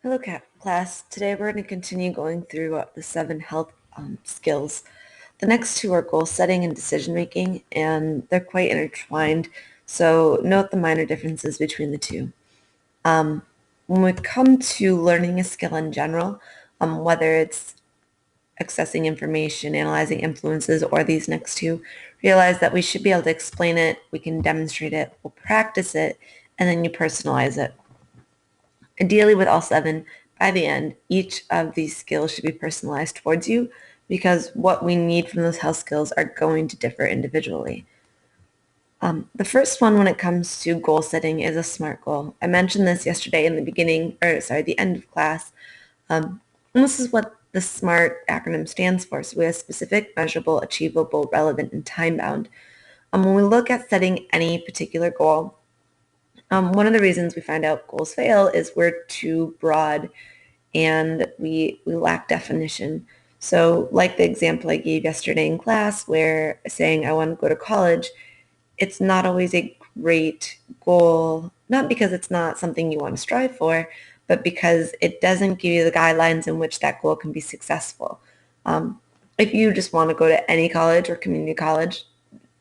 Hello, class. Today we're going to continue going through the 7 health skills. The next 2 are goal setting and decision making, and they're quite intertwined, so note the minor differences between the two. When we come to learning a skill in general, whether it's accessing information, analyzing influences, or these next 2, realize that we should be able to explain it, we can demonstrate it, we'll practice it, and then you personalize it. Ideally, with all 7, by the end, each of these skills should be personalized towards you because what we need from those health skills are going to differ individually. The first one when it comes to goal setting is a SMART goal. I mentioned this yesterday in the end of class. And this is what the SMART acronym stands for. So we have specific, measurable, achievable, relevant, and time-bound. When we look at setting any particular goal, one of the reasons we find out goals fail is we're too broad and we lack definition. So like the example I gave yesterday in class where saying I want to go to college, it's not always a great goal, not because it's not something you want to strive for, but because it doesn't give you the guidelines in which that goal can be successful. If you just want to go to any college or community college,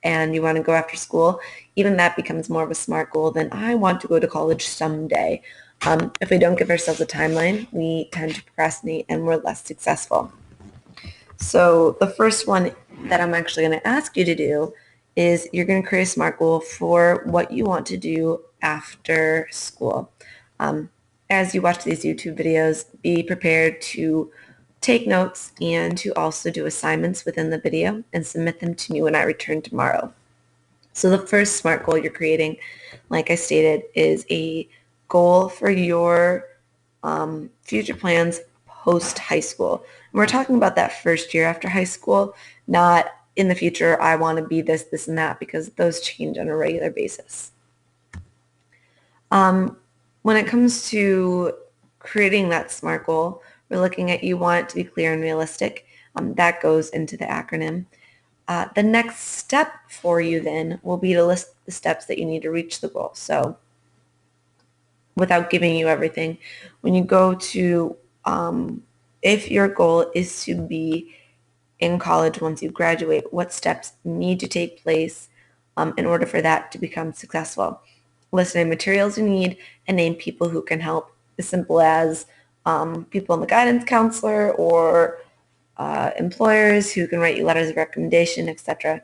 and you want to go after school, even that becomes more of a SMART goal than I want to go to college someday. If we don't give ourselves a timeline, we tend to procrastinate and we're less successful. So the first one that I'm actually going to ask you to do is you're going to create a SMART goal for what you want to do after school. As you watch these YouTube videos, be prepared to take notes and to also do assignments within the video and submit them to me when I return tomorrow. So the first SMART goal you're creating, like I stated, is a goal for your future plans post high school. And we're talking about that first year after high school, not in the future, I want to be this, this, and that, because those change on a regular basis. When it comes to creating that SMART goal, we're looking at you want it to be clear and realistic. That goes into the acronym. The next step for you then will be to list the steps that you need to reach the goal. So without giving you everything, when you go to, if your goal is to be in college once you graduate, what steps need to take place in order for that to become successful. List any materials you need and name people who can help, as simple as people in the guidance counselor or employers who can write you letters of recommendation, etc.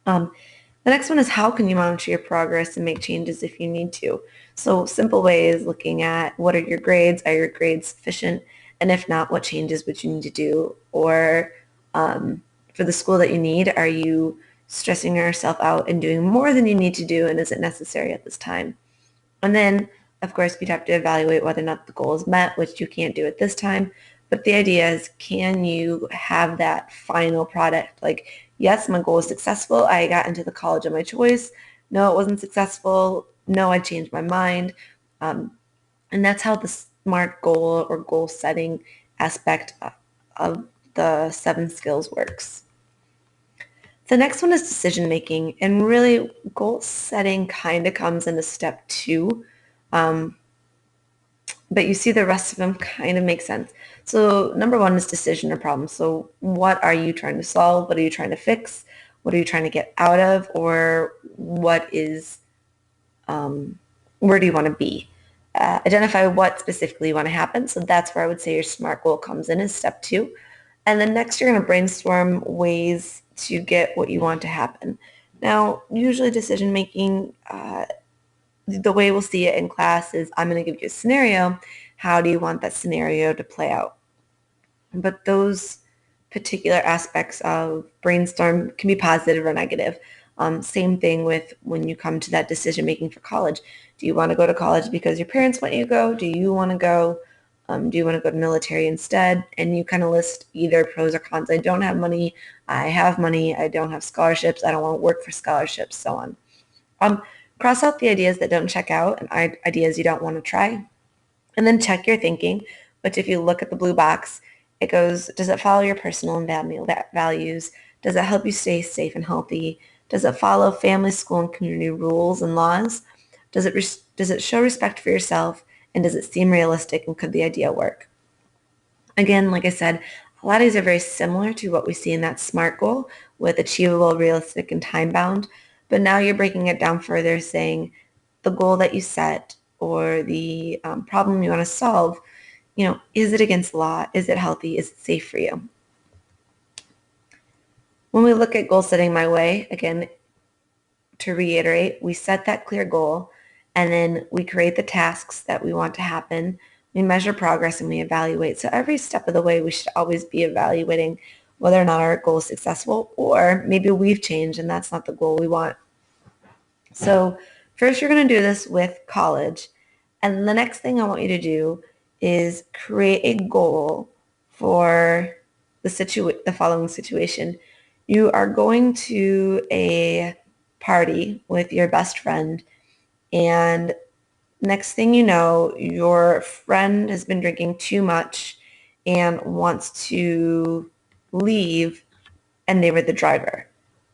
The next one is how can you monitor your progress and make changes if you need to. So simple ways looking at what are your grades, are your grades sufficient, and if not, what changes would you need to do? Or for the school that you need, are you stressing yourself out and doing more than you need to do, and is it necessary at this time? And then, of course, you'd have to evaluate whether or not the goal is met, which you can't do at this time. But the idea is, can you have that final product? Like, yes, my goal was successful. I got into the college of my choice. No, it wasn't successful. No, I changed my mind. And that's how the SMART goal or goal setting aspect of the 7 skills works. The next one is decision making, and really goal setting kind of comes into step 2, but you see the rest of them kind of make sense. So number 1 is decision or problem. So what are you trying to solve? What are you trying to fix? What are you trying to get out of? Or what is, where do you want to be? Identify what specifically you want to happen. So that's where I would say your SMART goal comes in as step 2. And then next you're going to brainstorm ways to get what you want to happen. Now, usually decision making, the way we'll see it in class is I'm going to give you a scenario. How do you want that scenario to play out? But those particular aspects of brainstorm can be positive or negative. Same thing with when you come to that decision making for college. Do you want to go to college because your parents want you to go? Do you want to go? Do you want to go to military instead? And you kind of list either pros or cons. I don't have money. I have money. I don't have scholarships. I don't want to work for scholarships, so on. Cross out the ideas that don't check out and ideas you don't want to try. And then check your thinking, which if you look at the blue box, it goes, does it follow your personal and values? Does it help you stay safe and healthy? Does it follow family, school, and community rules and laws? Does it show respect for yourself? and does it seem realistic, and could the idea work? Again, like I said, a lot of these are very similar to what we see in that SMART goal with achievable, realistic, and time-bound. But now you're breaking it down further, saying the goal that you set or the problem you want to solve, is it against the law? Is it healthy? Is it safe for you? When we look at goal setting my way, again, to reiterate, we set that clear goal and then we create the tasks that we want to happen. We measure progress and we evaluate. So every step of the way, we should always be evaluating whether or not our goal is successful, or maybe we've changed and that's not the goal we want. So first you're going to do this with college. And the next thing I want you to do is create a goal for the following situation. You are going to a party with your best friend, and next thing you know, your friend has been drinking too much and wants to leave, and they were the driver.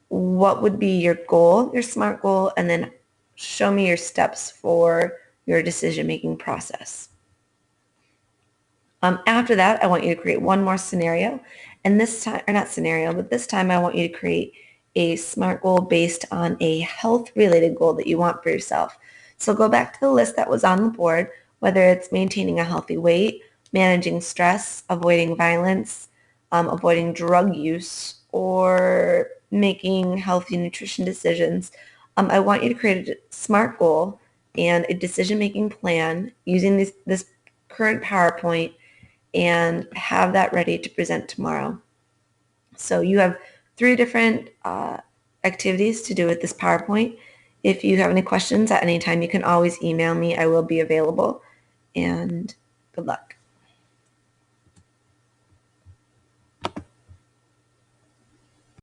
What would be your goal, your SMART goal, and then show me your steps for your decision-making process. After that, I want you to create one more scenario, and this time, or not scenario, but this time I want you to create a SMART goal based on a health-related goal that you want for yourself. So go back to the list that was on the board, whether it's maintaining a healthy weight, managing stress, avoiding violence, avoiding drug use, or making healthy nutrition decisions. I want you to create a SMART goal and a decision-making plan using this current PowerPoint and have that ready to present tomorrow. So you have 3 different activities to do with this PowerPoint. If you have any questions at any time, you can always email me. I will be available, and good luck.